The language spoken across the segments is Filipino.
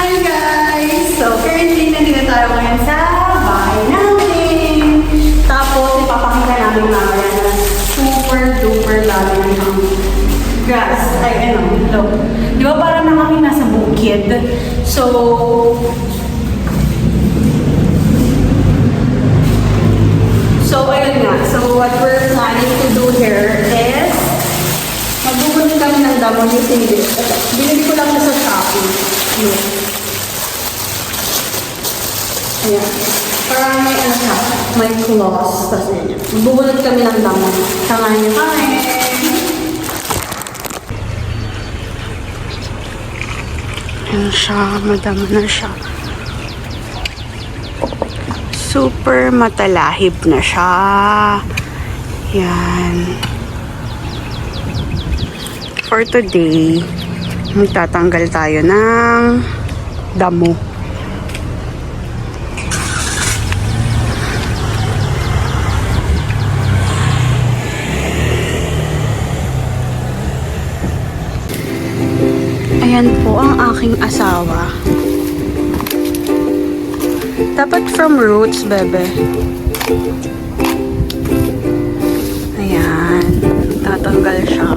Hi guys! So currently nandito tayo ngayon sa bahay namin. Tapos ipapakita namin mamaya na super duper dami ng grass. Ay look. Di ba parang na kami nasa bukid? So ayun nga. So what we're planning to do here is magbubunod kami ng damo using this. Binili ko lang siya sa Shopee. Yun. Ayan. Parang may ano siya, may claws. Tapos yun. Magbubunod kami ng damo. Samahan niyo kami. Ayan siya, madama na siya. Super matalahib na siya. Yan. For today, magtatanggal tayo ng damo. Ayan po ang aking asawa. Dapat from roots, bebe. Ayan. Tatanggal siya.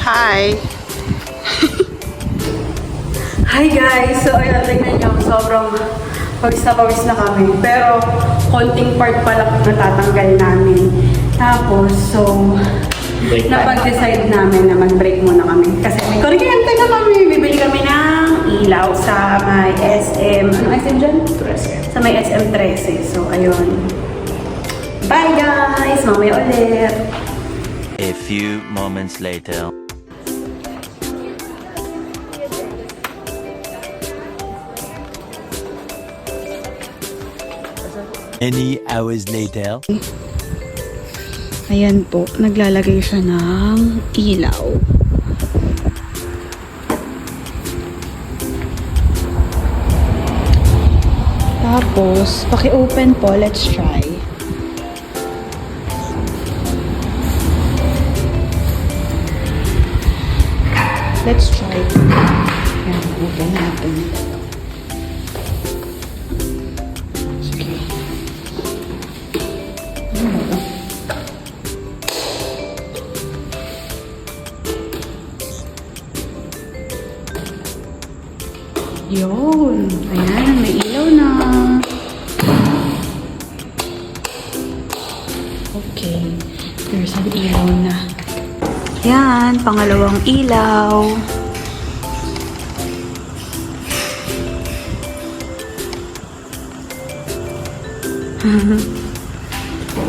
Hi! Hi guys! So ayun, tignan nyo, sobrang pawis na kami. Pero, konting part pa lang natatanggal namin. Tapos, so, napag-decide namin na mag-break muna kami. Kasi may kuryente na kami. Bibili kami ng ilaw sa may SM. Ano SM dyan? 13. Sa may SM 13. So, ayun. Bye guys! Mamaya ulit! A few moments later. Many hours later. Ayan po, naglalagay siya ng ilaw. Tapos, paki-open po, let's try. Let's try. Ayan, open natin. Yun. Ayan, may ilaw na. Okay. There's an ilaw na. Yan, pangalawang ilaw.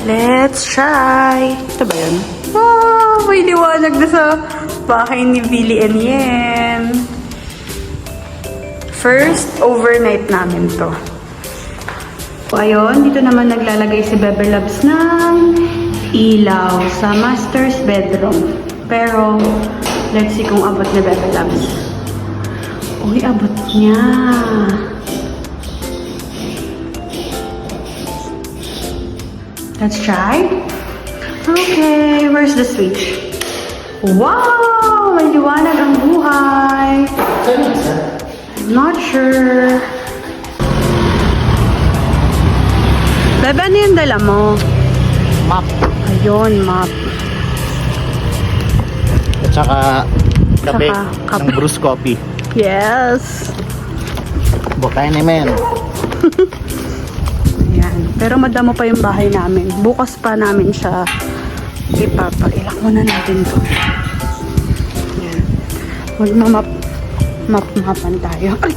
Let's try. Ito ba yun? Wow, may liwanag na sa bahay ni Billy and Yen. First overnight namin to. So, ayun, dito naman naglalagay si Bebe Loves ng ilaw sa master's bedroom. Pero, let's see kung abot ni Bebe Loves. Uy, abot niya. Let's try. Okay, where's the switch? Wow! May liwanag ang buhay. Not sure. Bebe, ano yung dala mo? Map. Ayun, map. At saka kape Saka ng Bruce Coffee. Yes. Bukay na men. Ayan. Pero madamo pa yung bahay namin. Bukas pa namin siya ipapailak muna natin to. Ayan. Map-mapan tayo. Ay!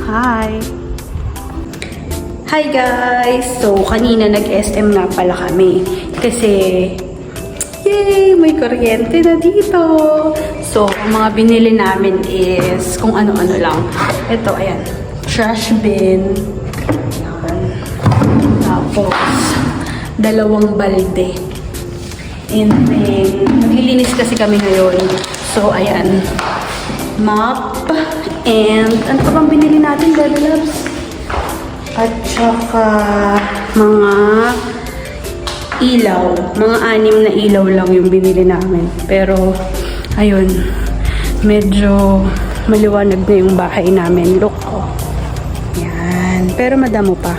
Hi! Hi guys! So, kanina nag-SM nga pala kami. Kasi, Yay! May kuryente na dito. So, ang mga binili namin is kung ano-ano lang. Ito, ayan. Trash bin. Ayan. Tapos, 2 balde. And then, naglilinis kasi kami ngayon. So, ayan. Mop. And, ano pa bang binili natin, Baby Loves? At saka, mga ilaw. Mga 6 na ilaw lang yung binili namin. Pero, ayun. Medyo maliwanag na yung bahay namin. Look, oh. Yan. Pero madamo pa.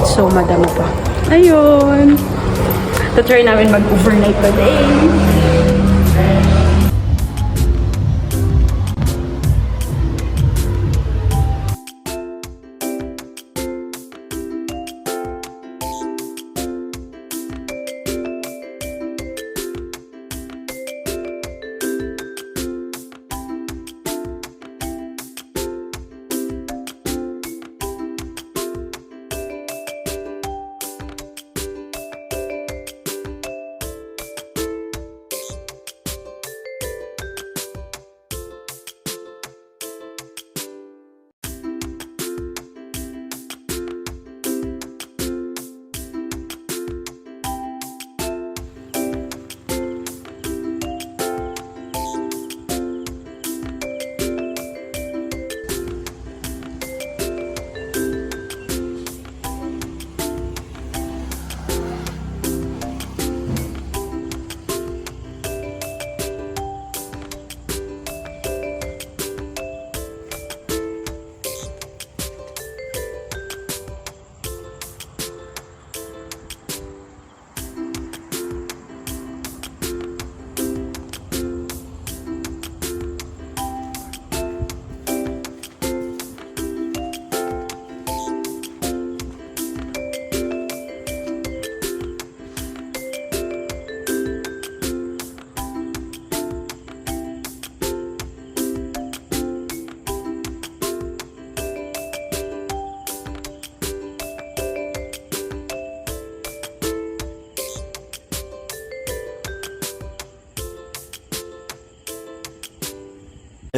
So, madamo pa. Ayun. Try namin mag-overnight today.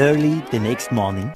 Early the next morning.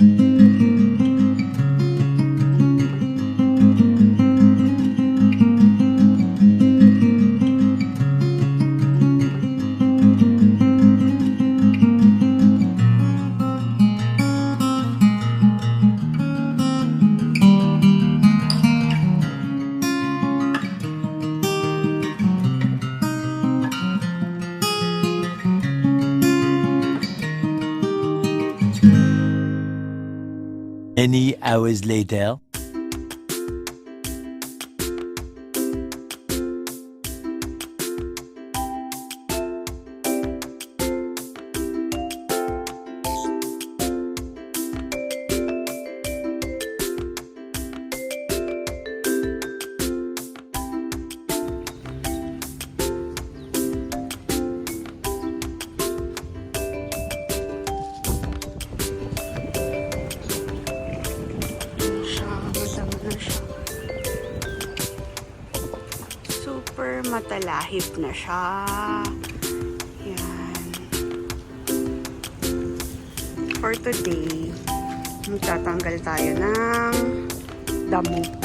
Many hours later. Super matalahib na siya. Yan. For today, magtatanggal tayo ng damo.